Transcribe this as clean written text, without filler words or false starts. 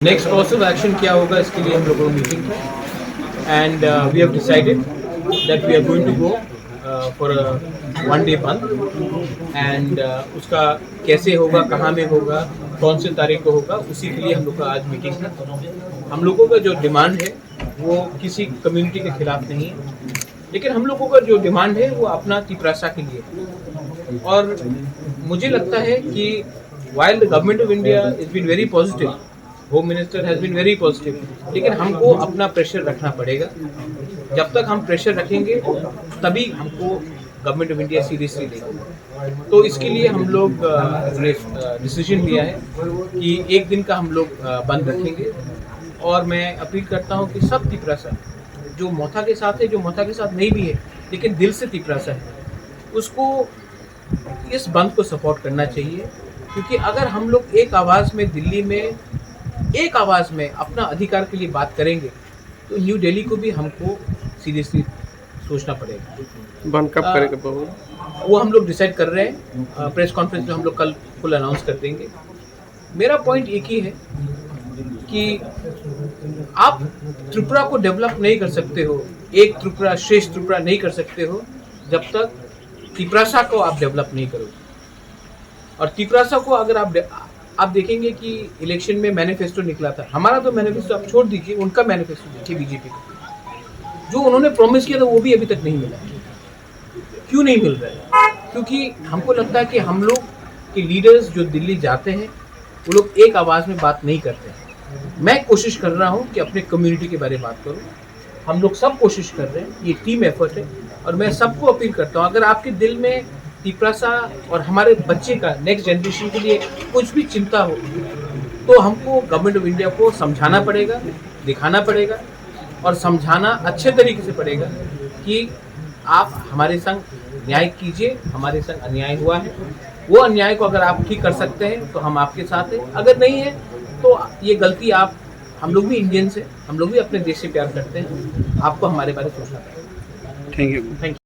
Next course of action क्या होगा इसके लिए हम लोगों को मीटिंग है and we have decided that we are going to go for one day bandh and उसका कैसे होगा, कहाँ में होगा, कौन से तारीख को होगा, उसी के लिए हम लोग का आज मीटिंग है। हम लोगों का जो डिमांड है वो किसी कम्युनिटी के खिलाफ नहीं है, लेकिन हम लोगों का जो डिमांड है वो अपना तिपरासा के लिए। और मुझे लगता है कि while the government of India has been very positive, home minister has been very positive, लेकिन हमको अपना प्रेशर रखना पड़ेगा। जब तक हम प्रेशर रखेंगे तभी हमको गवर्नमेंट ऑफ इंडिया सीरियसली लेगी। तो इसके लिए हम लोग डिसीजन लिया है कि एक दिन का हम लोग बंद रखेंगे। और मैं अपील करता हूँ कि सब तिपरासा जो मोथा के साथ है, जो मोथा के साथ नहीं भी है लेकिन दिल से तिपरासा है, उसको इस बंद को सपोर्ट करना चाहिए। क्योंकि अगर हम लोग एक आवाज़ में दिल्ली में एक आवाज़ में अपना अधिकार के लिए बात करेंगे तो न्यू दिल्ली को भी हमको सीरियसली सोचना पड़ेगा। बंद कब करेगा वो हम लोग डिसाइड कर रहे हैं, प्रेस कॉन्फ्रेंस में हम लोग कल फुल अनाउंस कर देंगे। मेरा पॉइंट एक ही है कि आप त्रिपुरा को डेवलप नहीं कर सकते हो, एक त्रिपुरा श्रेष्ठ त्रिपुरा नहीं कर सकते हो जब तक तिपरासा को आप डेवलप नहीं करोगे। और तिपरासा को अगर आप देखेंगे कि इलेक्शन में मैनिफेस्टो निकला था, हमारा तो मैनिफेस्टो आप छोड़ दीजिए, उनका मैनिफेस्टो देखिए बीजेपी का, जो उन्होंने प्रॉमिस किया था वो भी अभी तक नहीं मिला। क्यों नहीं मिल रहा है? क्योंकि हमको लगता है कि हम लोग के लीडर्स जो दिल्ली जाते हैं वो लोग एक आवाज़ में बात नहीं करते हैं। मैं कोशिश कर रहा हूँ कि अपने कम्युनिटी के बारे में बात करूँ, हम लोग सब कोशिश कर रहे हैं, ये टीम एफर्ट है। और मैं सबको अपील करता हूँ, अगर आपके दिल में तिपरासा और हमारे बच्चे का नेक्स्ट जनरेशन के लिए कुछ भी चिंता हो तो हमको गवर्नमेंट ऑफ इंडिया को समझाना पड़ेगा, दिखाना पड़ेगा और समझाना अच्छे तरीके से पड़ेगा कि आप हमारे संग न्याय कीजिए, हमारे संग अन्याय हुआ है, वो अन्याय को अगर आप ठीक कर सकते हैं तो हम आपके साथ हैं, अगर नहीं है तो ये गलती हम लोग भी इंडियंस हैं, हम लोग भी अपने देश से प्यार करते हैं, आपको हमारे बारे में सोचना पड़ेगा। Thank you.